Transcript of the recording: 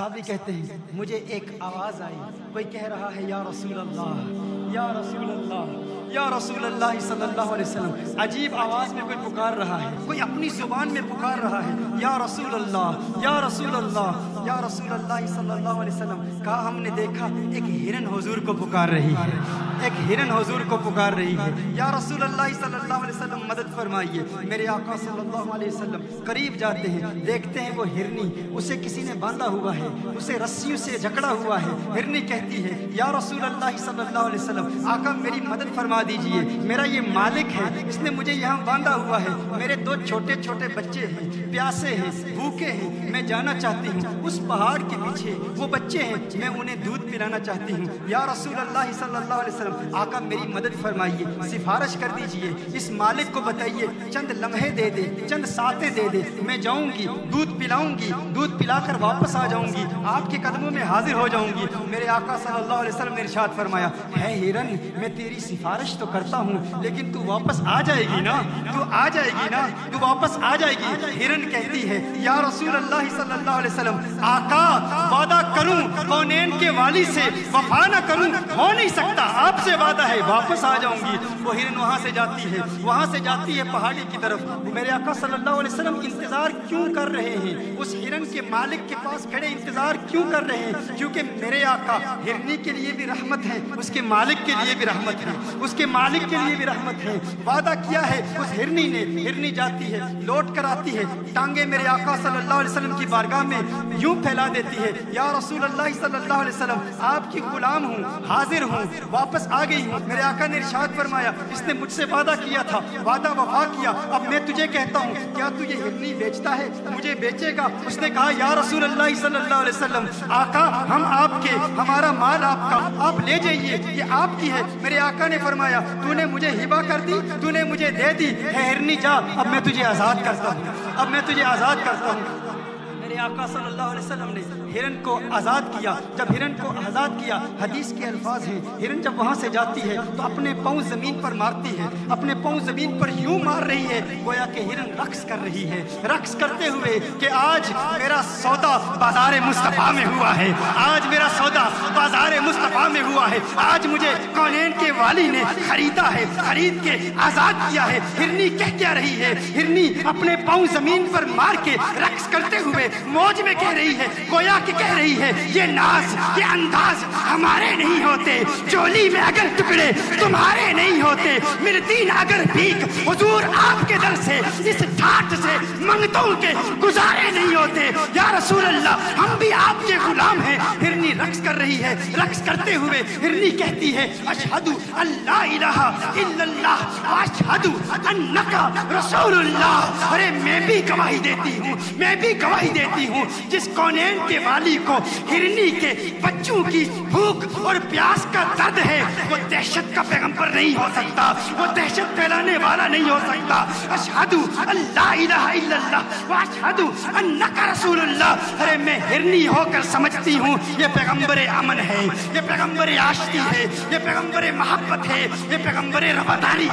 صحابی کہتے ہیں مجھے ایک آواز آئی، کوئی کہہ رہا ہے یا رسول اللہ، یا رسول اللہ، یا رسول اللہ صلی اللہ علیہ وسلم۔ عجیب آواز میں کوئی پکار رہا ہے، کوئی اپنی زبان میں پکار رہا ہے، یا رسول اللہ، یا رسول اللہ، یا رسول اللہ صلی اللہ علیہ وسلم۔ کہا ہم نے دیکھا ایک ہرن حضور کو پکار رہی ہے، ایک ہرن حضور کو پکار رہی ہے، یا رسول اللہ صلی اللہ علیہ وسلم مدد فرمائیے۔ میرے آقا صلی اللہ علیہ وسلم قریب جاتے ہیں، دیکھتے ہیں وہ ہرنی، اسے کسی نے باندھا ہوا ہے، اسے رسیوں سے جکڑا ہوا ہے۔ ہرنی کہتی ہے یا رسول اللہ صلی اللہ علیہ وسلم، آقا میری مدد فرما دیجئے، میرا یہ مالک ہے، اس نے مجھے یہاں باندھا ہوا ہے، میرے دو چھوٹے چھوٹے بچے ہیں، پیاسے ہیں، بھوکے ہیں، میں جانا چاہتی ہوں اس پہاڑ کے پیچھے، وہ بچے ہیں، میں انہیں دودھ پلانا چاہتی ہوں۔ یا رسول اللہ صلی اللہ علیہ وسلم، آقا میری مدد فرمائیے، سفارش کر دیجئے، اس مالک کو بتائیے چند لمحے دے دے، چند ساتیں دے دے، میں جاؤں گی، دودھ پلاؤں گی، دودھ پلا کر واپس آ جاؤں گی، آپ کے قدموں میں حاضر ہو جاؤں گی۔ میرے آقا صلی اللہ علیہ وسلم نے ارشاد فرمایا، ہے ہرن میں تیری سفارش تو کرتا ہوں لیکن تو واپس آ جائے گی نا، تو آ جائے گی نا، تو واپس آ جائے گی۔ ہرن کہتی ہے یا رسول اللہ صلی اللہ علیہ وسلم، آقا وعدہ کروں کونین کے والی سے وفا نہ کروں، ہو نہیں سکتا، آپ سے وعدہ ہے واپس آ جاؤں گی۔ وہ ہرن وہاں سے جاتی ہے پہاڑی کی طرف۔ میرے آقا صلی اللہ علیہ وسلم انتظار کیوں کر رہے ہیں؟ اس ہرن کے مالک کے پاس کھڑے انتظار کیوں کر رہے ہیں؟ کیونکہ میرے آقا ہرنی کے لیے بھی رحمت ہے، اس کے مالک کے لیے بھی رحمت ہے، اس کے مالک کے لیے بھی رحمت ہے۔ وعدہ کیا ہے اس ہرنی نے، ہرنی جاتی ہے، لوٹ کر آتی ہے، ٹانگیں میرے آقا صلی اللہ علیہ وسلم کی بارگاہ میں یوں پھیلا دیتی ہے، یا رسول اللہ صلی اللہ علیہ وسلم، آپ کی غلام ہوں، حاضر ہوں، واپس آ گئی ہوں۔ میرے آقا نے ارشاد فرمایا اس نے مجھ سے وعدہ کیا تھا، وعدہ وفا کیا، اب میں تجھے کہتا ہوں کیا تو یہ ہرنی بیچتا ہے، مجھے بیچے گا؟ اس نے کہا یا رسول اللہ صلی اللہ علیہ وسلم، آقا ہم آپ کے، ہمارا مال آپ کا، آپ لے جائیے، یہ آپ کی ہے۔ میرے آقا نے فرمایا تو نے مجھے ہبہ کر دی، تو نے مجھے دے دی، ہے ہرنی جا، اب میں تجھے آزاد کرتا ہوں، اب میں تجھے آزاد کرتا ہوں۔ میرے آقا صلی اللہ علیہ وسلم نے ہرن کو آزاد کیا۔ جب ہرن کو آزاد کیا، حدیث کے الفاظ ہیں، ہرن جب وہاں سے جاتی ہے تو اپنے پاؤں زمین پر مارتی ہے، اپنے پاؤں زمین پر یوں مار رہی ہے گویا کہ ہرن رقص کر رہی ہے، رقص کرتے ہوئے کہ آج میرا سودا بازار مصطفیٰ میں ہوا ہے، آج میرا سودا بازار مصطفیٰ میں ہوا ہے، آج مجھے کونین کے والی نے خریدا ہے، خرید کے آزاد کیا ہے۔ ہرنی کہہ کیا رہی ہے؟ ہرنی اپنے پاؤں زمین پر مار کے رقص کرتے ہوئے موج میں کہہ رہی ہے، گویا کہ کہہ رہی ہے یہ ناز، یہ انداز ہمارے نہیں ہوتے، چولی میں اگر ٹکڑے تمہارے نہیں ہوتے، ملتی نہ اگر بھیک حضور آپ کے در سے، اس ٹھاٹ سے منگتوں کے گزارے نہیں ہوتے۔ یا رسول اللہ ہم بھی آپ کے غلام ہیں۔ ہرنی رقص کر رہی ہے، رقص کرتے ہوئے ہرنی کہتی ہے اشہد ان لا الہ الا اللہ واشہد انک رسول اللہ۔ ارے میں بھی گواہی دیتی ہوں، میں بھی گواہی دیتی ہوں، جس کونین کے والی کو ہرنی کے بچوں کی بھوک اور پیاس کا درد ہے، وہ دہشت کا پیغمبر نہیں ہو سکتا، وہ دہشت پھیلانے والا نہیں ہو سکتا۔ اشہد ان لا الہ الا اللہ واشہد انک رسول اللہ۔ ارے میں ہرنی ہو کر سمجھتی ہوں یہ پیغمبر امن ہے، یہ پیغمبر عاشقی ہے، یہ پیغمبر محبت ہے، یہ پیغمبر رواداری۔